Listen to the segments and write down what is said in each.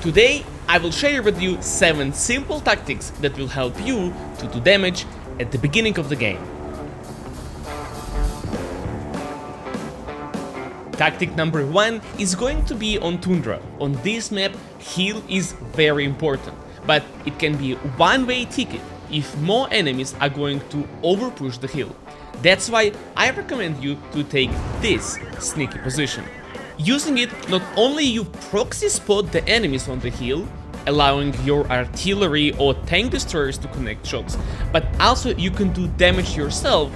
Today I will share with you 7 simple tactics that will help you to do damage at the beginning of the game. Tactic number 1 is going to be on Tundra. On this map, heal is very important, but it can be one-way ticket if more enemies are going to overpush the hill. That's why I recommend you to take this sneaky position. Using it, not only you proxy spot the enemies on the hill, allowing your artillery or tank destroyers to connect shots, but also you can do damage yourself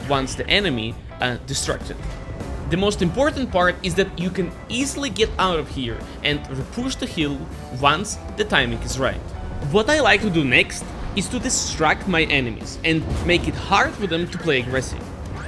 once the enemy are distracted. The most important part is that you can easily get out of here and repush the hill once the timing is right. What I like to do next is to distract my enemies and make it hard for them to play aggressive.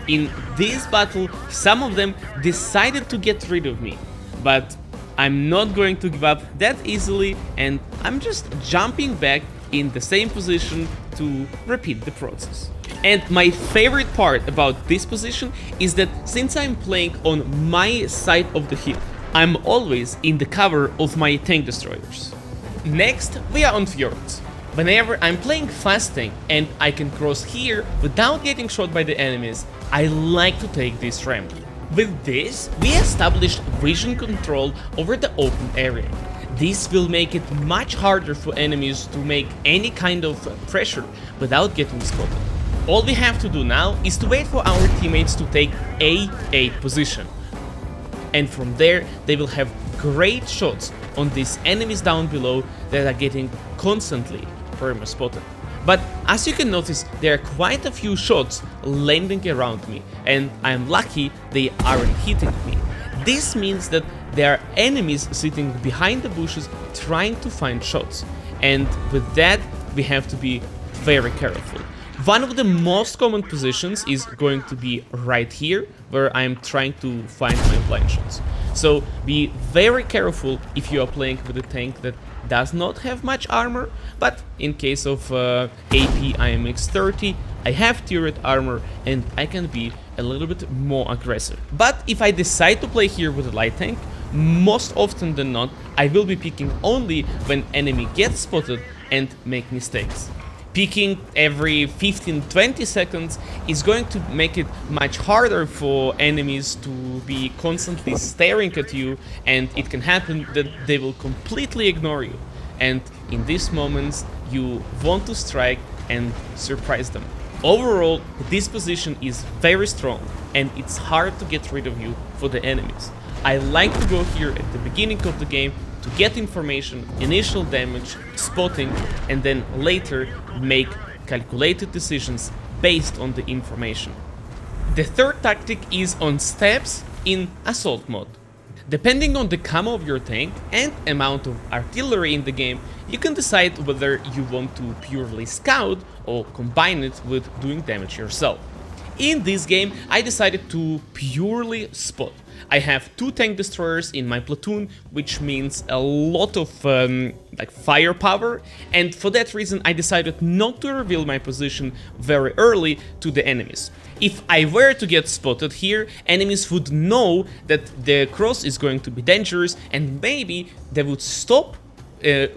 In this battle, some of them decided to get rid of me, but I'm not going to give up that easily, and I'm just jumping back in the same position to repeat the process. And my favorite part about this position is that since I'm playing on my side of the hill, I'm always in the cover of my tank destroyers. Next, we are on fjords. Whenever I'm playing fast tank and I can cross here without getting shot by the enemies, I like to take this ramp. With this, we established vision control over the open area. This will make it much harder for enemies to make any kind of pressure without getting spotted. All we have to do now is to wait for our teammates to take A8 position. And from there, they will have great shots on these enemies down below that are getting constantly perma spotted. But as you can notice, there are quite a few shots landing around me, and I'm lucky they aren't hitting me. This means that there are enemies sitting behind the bushes trying to find shots, and with that we have to be very careful. One of the most common positions is going to be right here, where I'm trying to find my blind shots. So be very careful if you are playing with a tank that does not have much armor, but in case of AP IMX 30, I have turret armor and I can be a little bit more aggressive. But if I decide to play here with a light tank, most often than not, I will be picking only when enemy gets spotted and make mistakes. Peeking every 15-20 seconds is going to make it much harder for enemies to be constantly staring at you, and it can happen that they will completely ignore you. And in these moments, you want to strike and surprise them. Overall, this position is very strong, and it's hard to get rid of you for the enemies. I like to go here at the beginning of the game to get information, initial damage, spotting, and then later make calculated decisions based on the information. The third tactic is on steps in assault mode. Depending on the camo of your tank and amount of artillery in the game, you can decide whether you want to purely scout or combine it with doing damage yourself. In this game, I decided to purely spot. I have 2 tank destroyers in my platoon, which means a lot of firepower, and for that reason I decided not to reveal my position very early to the enemies. If I were to get spotted here, enemies would know that the cross is going to be dangerous, and maybe they would stop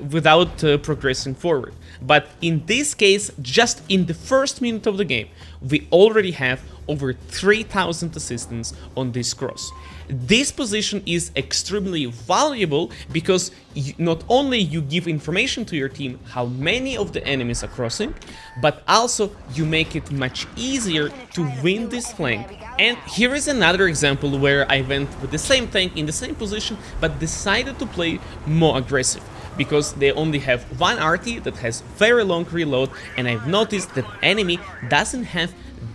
without progressing forward. But in this case, just in the first minute of the game, we already have over 3,000 assistants on this cross. This position is extremely valuable because not only you give information to your team how many of the enemies are crossing, but also you make it much easier to win this flank. And here is another example where I went with the same tank in the same position but decided to play more aggressive, because they only have one RT that has very long reload, and I've noticed that enemy doesn't have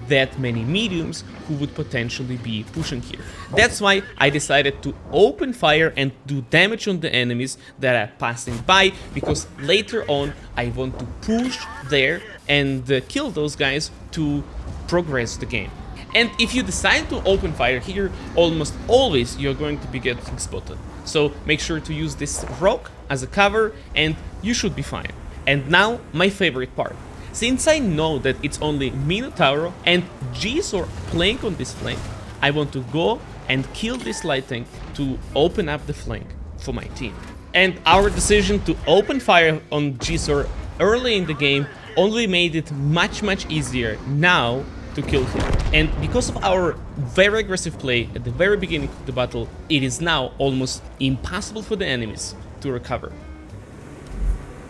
that many mediums who would potentially be pushing here. That's why I decided to open fire and do damage on the enemies that are passing by, because later on I want to push there and kill those guys to progress the game. And if you decide to open fire here, almost always you're going to be getting spotted. So make sure to use this rock as a cover and you should be fine. And now my favorite part. Since I know that it's only Minotauro and Gs are playing on this flank, I want to go and kill this light tank to open up the flank for my team. And our decision to open fire on Gisor early in the game only made it much easier now to kill him. And because of our very aggressive play at the very beginning of the battle, it is now almost impossible for the enemies to recover.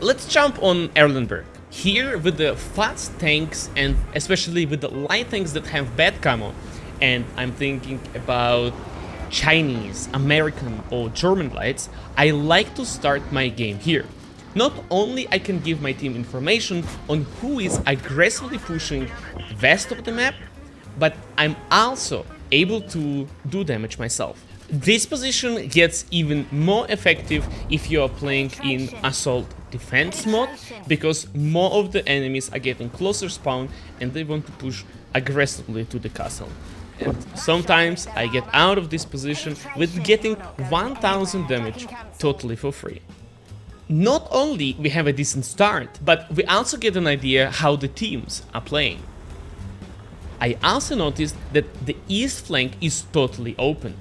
Let's jump on Erlenberg. Here with the fast tanks and especially with the light tanks that have bad camo, and I'm thinking about Chinese, American or German lights, I like to start my game here. Not only I can give my team information on who is aggressively pushing west of the map, but I'm also able to do damage myself. This position gets even more effective if you are playing in assault defense mode, because more of the enemies are getting closer spawn and they want to push aggressively to the castle. And sometimes I get out of this position with getting 1000 damage totally for free. Not only we have a decent start, but we also get an idea how the teams are playing. I also noticed that the east flank is totally open.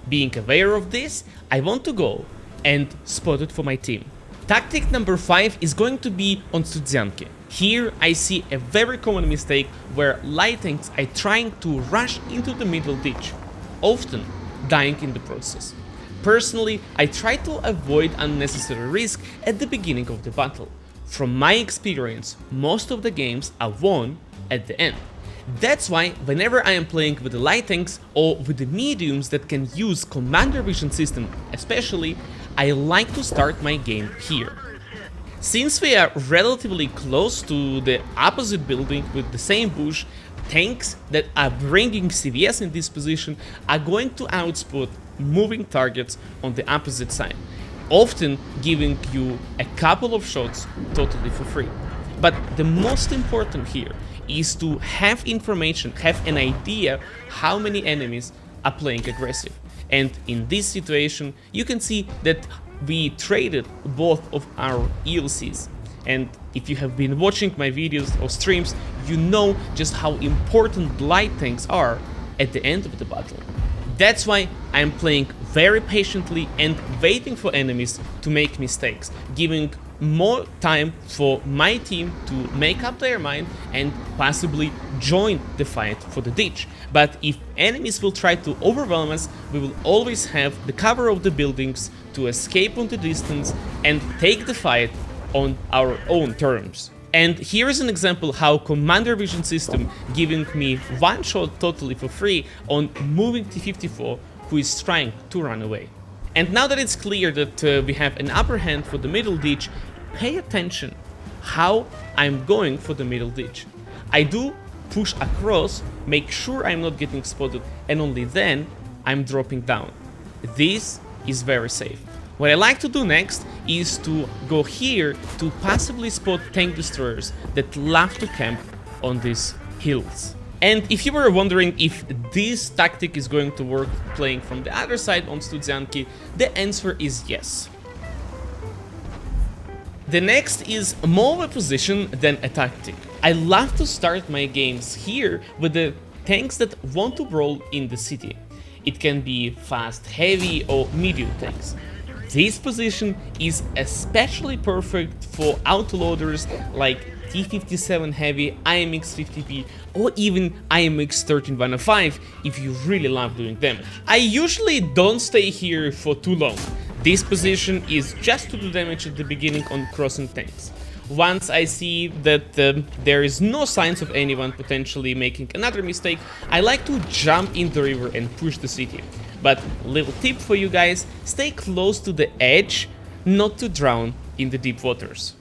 Being aware of this, I want to go and spot it for my team. Tactic number 5 is going to be on Studzianki. Here I see a very common mistake where light tanks are trying to rush into the middle ditch, often dying in the process. Personally, I try to avoid unnecessary risk at the beginning of the battle. From my experience, most of the games are won at the end. That's why whenever I am playing with the light tanks or with the mediums that can use commander vision system especially, I like to start my game here. Since we are relatively close to the opposite building with the same bush, tanks that are bringing CVS in this position are going to outspot moving targets on the opposite side, often giving you a couple of shots totally for free. But the most important here is to have information, have an idea how many enemies are playing aggressive. And in this situation, you can see that we traded both of our iyouxins. And if you have been watching my videos or streams, you know just how important light tanks are at the end of the battle. That's why I'm playing very patiently and waiting for enemies to make mistakes, giving more time for my team to make up their mind and possibly join the fight for the ditch. But if enemies will try to overwhelm us, we will always have the cover of the buildings to escape on the distance and take the fight on our own terms. And here is an example how commander vision system giving me one shot totally for free on moving T-54 who is trying to run away. And now that it's clear that we have an upper hand for the middle ditch, pay attention how I'm going for the middle ditch. I do push across, make sure I'm not getting spotted, and only then I'm dropping down. This is very safe. What I like to do next is to go here to possibly spot tank destroyers that love to camp on these hills. And if you were wondering if this tactic is going to work playing from the other side on Studzianki, the answer is yes. The next is more of a position than a tactic. I love to start my games here with the tanks that want to brawl in the city. It can be fast, heavy or medium tanks. This position is especially perfect for autoloaders like T-57 Heavy, IMX-50P or even IMX-13105 if you really love doing damage. I usually don't stay here for too long. This position is just to do damage at the beginning on crossing tanks. Once I see that there is no signs of anyone potentially making another mistake, I like to jump in the river and push the city. But little tip for you guys, stay close to the edge, not to drown in the deep waters.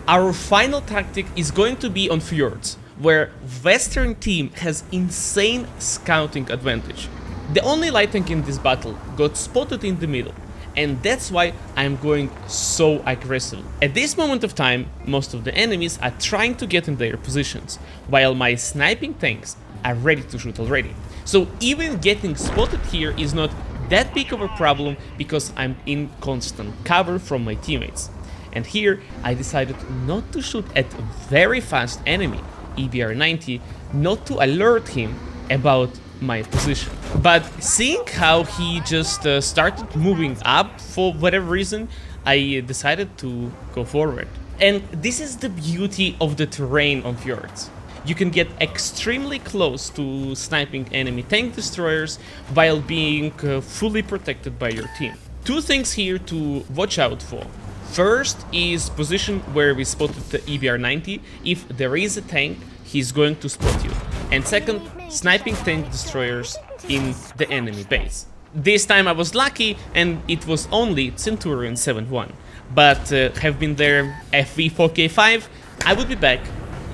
Our final tactic is going to be on fjords, where Western team has insane scouting advantage. The only light tank in this battle got spotted in the middle, and that's why I'm going so aggressive. At this moment of time, most of the enemies are trying to get in their positions, while my sniping tanks are ready to shoot already. So even getting spotted here is not that big of a problem because I'm in constant cover from my teammates. And here I decided not to shoot at a very fast enemy, EBR-90, not to alert him about my position. But seeing how he just started moving up for whatever reason, I decided to go forward. And this is the beauty of the terrain on fjords. You can get extremely close to sniping enemy tank destroyers while being fully protected by your team. Two things here to watch out for. First is position where we spotted the EBR-90. If there is a tank, he's going to spot you. And second, sniping tank destroyers in the enemy base. This time I was lucky and it was only Centurion 7-1. But have been there FV4K5, I will be back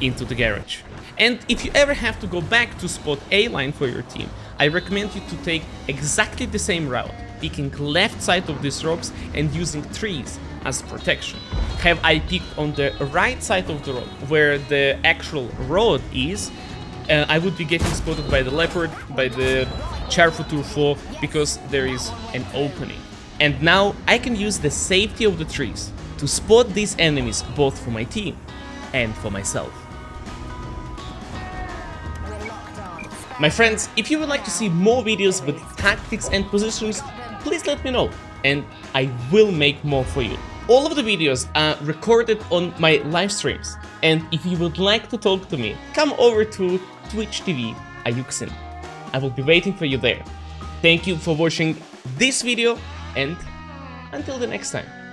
into the garage. And if you ever have to go back to spot A-line for your team, I recommend you to take exactly the same route, picking left side of these ropes and using trees as protection. Have I picked on the right side of the rope, where the actual road is, I would be getting spotted by the leopard, by the Charfutur 4, because there is an opening. And now I can use the safety of the trees to spot these enemies both for my team and for myself. My friends, if you would like to see more videos with tactics and positions, please let me know and I will make more for you. All of the videos are recorded on my live streams, and if you would like to talk to me, come over to Twitch TV iyouxin. I will be waiting for you there. Thank you for watching this video, and until the next time.